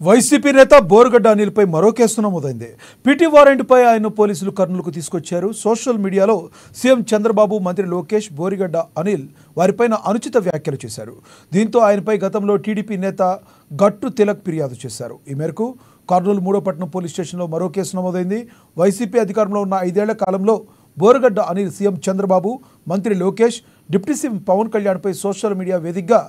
YCP నేత బోరుగడ్డ అనిల్పై మరో case నమోదైంది. పీటీ వారెంట్పై ఆయన పోలీసులు కర్నూలుకు తీసుకొచ్చారు. సోషల్ మీడియాలో సీఎం చంద్రబాబు, మంత్రి లోకేష్, బోరుగడ్డ అనిల్ వారిపైన అనుచిత వ్యాఖ్యలు చేశారు. దీంతో ఆయనపై గతంలో టీడీపీ నేత గట్టు తిలక్ ఫిర్యాదు చేశారు. ఈ మేరకు కర్నూలు మూడోపట్నం పోలీస్ స్టేషన్లో మరో కేసు నమోదైంది. వైసీపీ అధికారంలో ఉన్న 5 ఏళ్ల కాలంలో బోరుగడ్డ అనిల్ సీఎం చంద్రబాబు, మంత్రి లోకేష్, డిప్యూటీ సీఎం పవన్ కళ్యాణ్పై సోషల్ మీడియా వేదికగా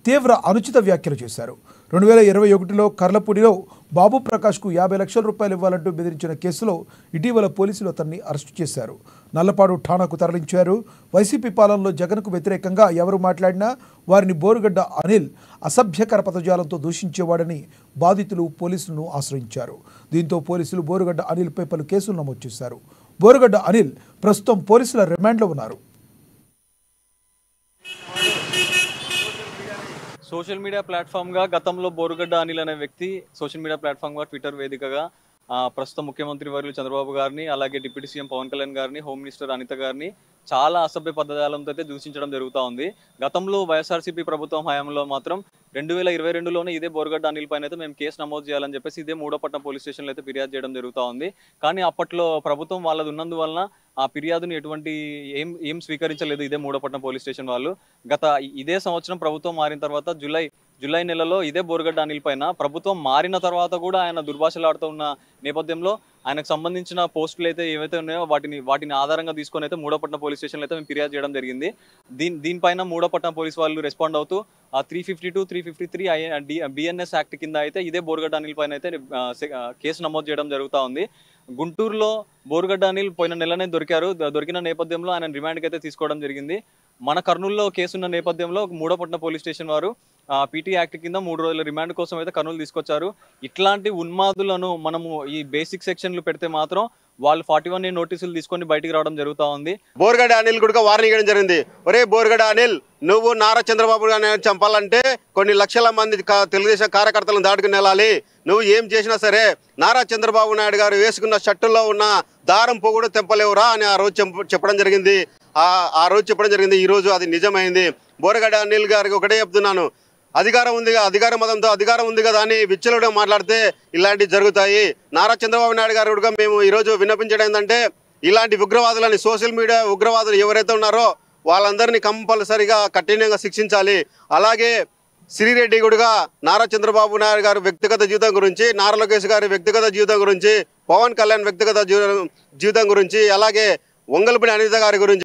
తీవ్ర అనుచిత వ్యాఖ్యలు చేశారు. 2021లో కర్లపూడిలో బాబు ప్రకాష్కు 50 లక్షల రూపాయలు ఇవ్వాలంటూ బెదిరించిన కేసులో ఇటీవల పోలీసులు అతన్ని అరెస్టు చేశారు. నల్లపాడు ఠాణాకు తరలించారు. వైసీపీ పాలనలో జగన్కు వ్యతిరేకంగా ఎవరు మాట్లాడినా వారిని బోరుగడ్డ అనిల్ అసభ్యకర పదజాలంతో దూషించేవాడని బాధితులు పోలీసులను ఆశ్రయించారు. దీంతో పోలీసులు బోరుగడ్డ అనిల్పై పలు కేసులు నమోదు చేశారు. బోరుగడ్డ అనిల్ ప్రస్తుతం పోలీసుల రిమాండ్లో ఉన్నారు. సోషల్ మీడియా ప్లాట్ఫామ్గా గతంలో బోరుగడ్డ అనిల్ అనే వ్యక్తి సోషల్ మీడియా ప్లాట్ఫామ్గా ట్విట్టర్ వేదికగా ప్రస్తుతం ముఖ్యమంత్రి వర్యులు చంద్రబాబు గారిని, అలాగే డిప్యూటీ సీఎం పవన్ కళ్యాణ్ గారిని, హోమ్ మినిస్టర్ అనిత గారిని చాలా అసభ్య పదజాలంతో అయితే దూషించడం జరుగుతూ ఉంది. గతంలో వైఎస్ఆర్సీపీ ప్రభుత్వం హయాంలో మాత్రం 2022లోనే ఇదే బోరుగడ్డ అనిల్ పైన అయితే మేము కేసు నమోదు చేయాలని చెప్పేసి ఇదే మూడోపట్నం పోలీస్ స్టేషన్లో అయితే ఫిర్యాదు చేయడం జరుగుతూ ఉంది. కానీ అప్పట్లో ప్రభుత్వం వాళ్ళది ఉన్నందువలన ఆ ఫిర్యాదుని ఎటువంటి ఏం స్వీకరించలేదు ఇదే మూడోపట్నం పోలీస్ స్టేషన్ వాళ్ళు. ఇదే సంవత్సరం ప్రభుత్వం మారిన తర్వాత జూలై నెలలో ఇదే బోరుగడ్డ అనిల్ పైన ప్రభుత్వం మారిన తర్వాత కూడా ఆయన దుర్భాషలాడుతూ ఉన్న నేపథ్యంలో ఆయనకు సంబంధించిన పోస్టులు అయితే ఏవైతే ఉన్నాయో వాటిని ఆధారంగా తీసుకొని అయితే మూడోపట్నం పోలీస్ స్టేషన్లో అయితే మేము ఫిర్యాదు చేయడం జరిగింది. దీనిపైన మూడోపట్నం పోలీస్ వాళ్ళు రెస్పాండ్ అవుతూ 352, 353 బిఎన్ఎస్ యాక్ట్ కింద అయితే ఇదే బోరుగడ్డ అనిల్ పైన అయితే కేసు నమోదు చేయడం జరుగుతూ ఉంది. గుంటూరులో బోరుగడ్డ అనిల్ పోయిన నెలనే దొరికిన నేపథ్యంలో ఆయన రిమాండ్కి అయితే తీసుకోవడం జరిగింది. మన కర్నూలులో కేసున్న నేపథ్యంలో మూడోపట్నం పోలీస్ స్టేషన్ వారు పీటీ యాక్ట్ కింద 3 రోజుల రిమాండ్ కోసం అయితే కర్నూలు తీసుకొచ్చారు. ఇట్లాంటి ఉన్మాదులను మనము ఈ బేసిక్ సెక్షన్లు పెడితే మాత్రం వాళ్ళు 41A నోటీసులు తీసుకొని బయటికి రావడం జరుగుతూ ఉంది. బోరుగడ్డ అనిల్ కూడా వార్నింగ్ ఇవ్వడం జరిగింది. ఒరే బోరుగడ్డ అనిల్, నువ్వు నారా చంద్రబాబు గారిని చంపాలంటే కొన్ని లక్షల మంది తెలుగుదేశం కార్యకర్తలను దాటుకుని వెళ్ళాలి. నువ్వు ఏం చేసినా సరే నారా చంద్రబాబు నాయుడు గారు వేసుకున్న షర్టుల్లో ఉన్న దారం పొగుడు తెంపలేవురా అని ఆ రోజు చెప్పడం జరిగింది. ఆ రోజు చెప్పడం జరిగింది. ఈ రోజు అది నిజమైంది. బోరుగడ్డ అనిల్ గారికి ఒకటే చెప్తున్నాను, అధికారం ఉంది కదా అని విచ్చలుగా మాట్లాడితే ఇలాంటివి జరుగుతాయి. నారా చంద్రబాబు నాయుడు గారు కూడా మేము ఈరోజు విన్నపించడం ఏంటంటే ఇలాంటి ఉగ్రవాదులని, సోషల్ మీడియా ఉగ్రవాదులు ఎవరైతే ఉన్నారో వాళ్ళందరినీ కంపల్సరిగా కఠినంగా శిక్షించాలి. అలాగే శ్రీరెడ్డి కూడా నారా చంద్రబాబు నాయుడు గారు వ్యక్తిగత జీవితం గురించి, నారా లోకేష్ గారి వ్యక్తిగత జీవితం గురించి, పవన్ కళ్యాణ్ వ్యక్తిగత జీవితం గురించి, అలాగే వంగలపూడి అనిత గారి గురించి